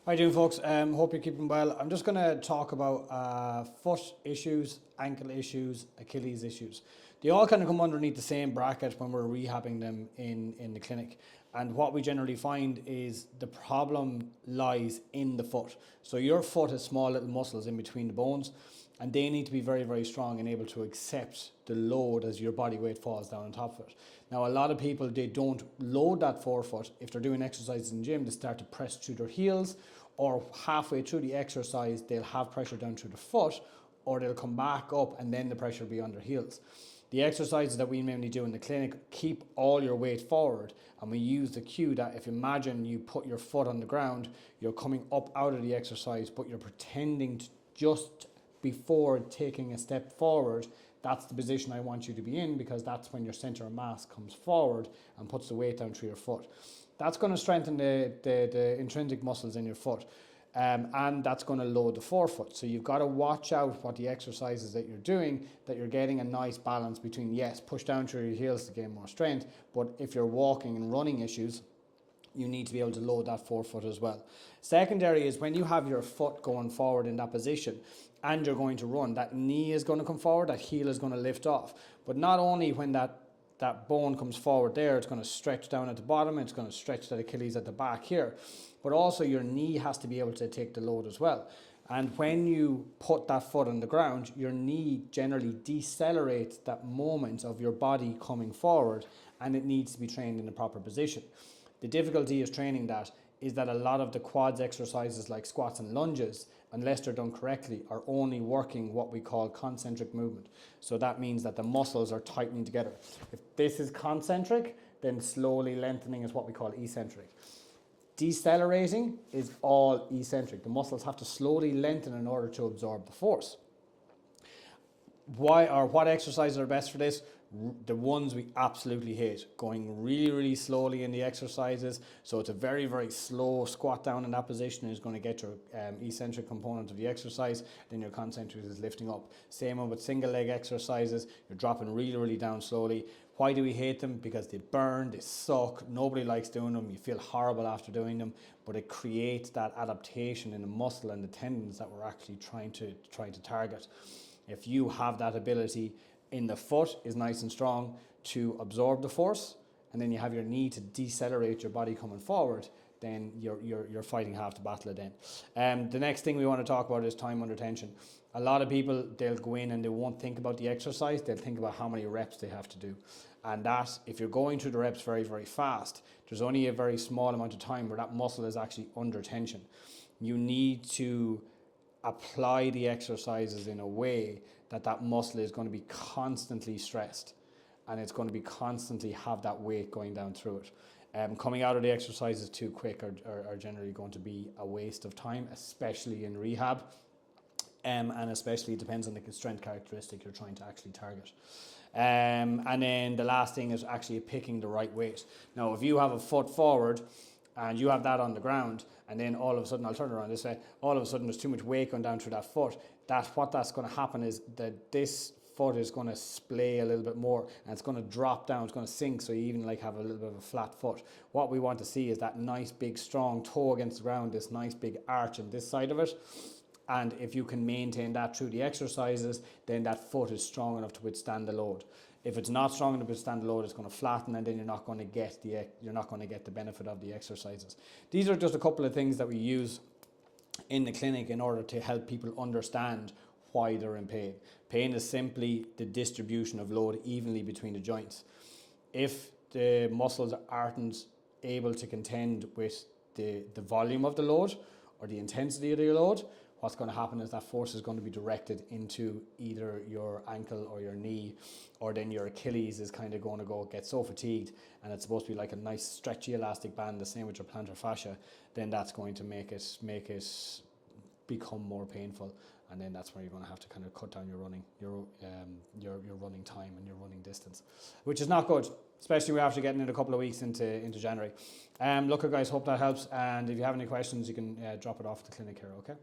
How you doing, folks? Hope you're keeping well. I'm just going to talk about foot issues, ankle issues, Achilles issues. They all kind of come underneath the same bracket when we're rehabbing them in the clinic. And what we generally find is the problem lies in the foot. So your foot has small little muscles in between the bones, and they need to be very, very strong and able to accept the load as your body weight falls down on top of it. Now, a lot of people, they don't load that forefoot. If they're doing exercises in the gym, they start to press through their heels, or halfway through the exercise, they'll have pressure down through the foot, or they'll come back up and then the pressure will be on their heels. The exercises that we mainly do in the clinic keep all your weight forward, and we use the cue that if you imagine you put your foot on the ground, you're coming up out of the exercise, but you're pretending to just before taking a step forward, that's the position I want you to be in, because that's when your center of mass comes forward and puts the weight down through your foot. That's going to strengthen the intrinsic muscles in your foot, and that's going to load the forefoot. So you've got to watch out what the exercises that you're doing, that you're getting a nice balance between, yes, push down through your heels to gain more strength, but if you're walking and running issues, you need to be able to load that forefoot as well. Secondary is when you have your foot going forward in that position and you're going to run, that knee is going to come forward, that heel is going to lift off. But not only when that bone comes forward there, it's going to stretch down at the bottom, it's going to stretch that Achilles at the back here, but also your knee has to be able to take the load as well. And when you put that foot on the ground, your knee generally decelerates that moment of your body coming forward, and it needs to be trained in the proper position. The difficulty is training that is that a lot of the quads exercises like squats and lunges, unless they're done correctly, are only working what we call concentric movement. So that means that the muscles are tightening together. If this is concentric, then slowly lengthening is what we call eccentric. Decelerating is all eccentric. The muscles have to slowly lengthen in order to absorb the force. What exercises are best for this? The ones we absolutely hate, going really, really slowly in the exercises. So it's a very, very slow squat down in that position is going to get your eccentric component of the exercise. Then your concentric is lifting up. Same with single leg exercises. You're dropping really, really down slowly. Why do we hate them? Because they burn, they suck, nobody likes doing them, you feel horrible after doing them, but it creates that adaptation in the muscle and the tendons that we're actually trying to target. If you have that ability in the foot is nice and strong to absorb the force, and then you have your knee to decelerate your body coming forward, then you're fighting half the battle then. The next thing we want to talk about is time under tension. A lot of people, they'll go in and they won't think about the exercise, they'll think about how many reps they have to do. And that, if you're going through the reps very, very fast, there's only a very small amount of time where that muscle is actually under tension. You need to apply the exercises in a way that muscle is going to be constantly stressed, and it's going to be constantly have that weight going down through it. Coming out of the exercises too quick are generally going to be a waste of time, especially in rehab, and especially it depends on the strength characteristic you're trying to actually target. And then the last thing is actually picking the right weight. Now, if you have a foot forward and you have that on the ground, and then all of a sudden, I'll turn around this way, all of a sudden there's too much weight going down through that foot, what that's going to happen is that this foot is going to splay a little bit more, and it's going to drop down, it's going to sink, so you even like have a little bit of a flat foot. What we want to see is that nice big strong toe against the ground, this nice big arch on this side of it, and if you can maintain that through the exercises, then that foot is strong enough to withstand the load. If it's not strong enough to withstand the load, it's going to flatten, and then you're not going to get the benefit of the exercises. These are just a couple of things that we use in the clinic in order to help people understand why they're in pain. Pain is simply the distribution of load evenly between the joints. If the muscles aren't able to contend with the volume of the load or the intensity of the load, what's going to happen is that force is going to be directed into either your ankle or your knee, or then your Achilles is kind of going to get so fatigued, and it's supposed to be like a nice stretchy elastic band, the same with your plantar fascia, then that's going to make it become more painful, and then that's where you're going to have to kind of cut down your running time and your running distance, which is not good, especially after getting in a couple of weeks into January. Look, guys, hope that helps, and if you have any questions, you can drop it off at the clinic here, okay?